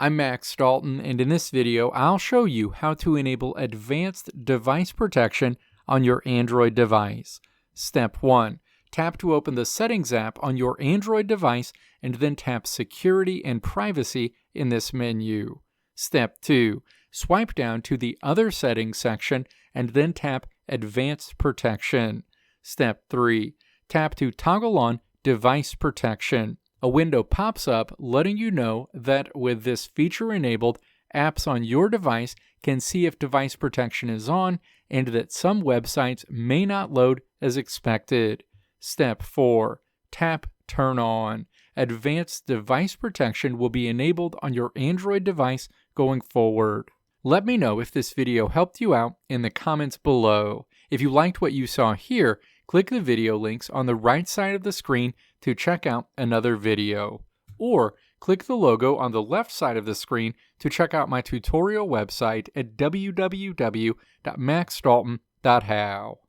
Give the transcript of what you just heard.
I'm Max Dalton, and in this video I'll show you how to enable advanced device protection on your Android device. Step 1. Tap to open the Settings app on your Android device and then tap Security and Privacy in this menu. Step 2. Swipe down to the Other Settings section and then tap Advanced Protection. Step 3. Tap to toggle on Device Protection. A window pops up letting you know that with this feature enabled, apps on your device can see if device protection is on and that some websites may not load as expected. Step 4. Tap Turn On. Advanced device protection will be enabled on your Android device going forward. Let me know if this video helped you out in the comments below. If you liked what you saw here, click the video links on the right side of the screen to check out another video. Or click the logo on the left side of the screen to check out my tutorial website at www.maxdalton.how.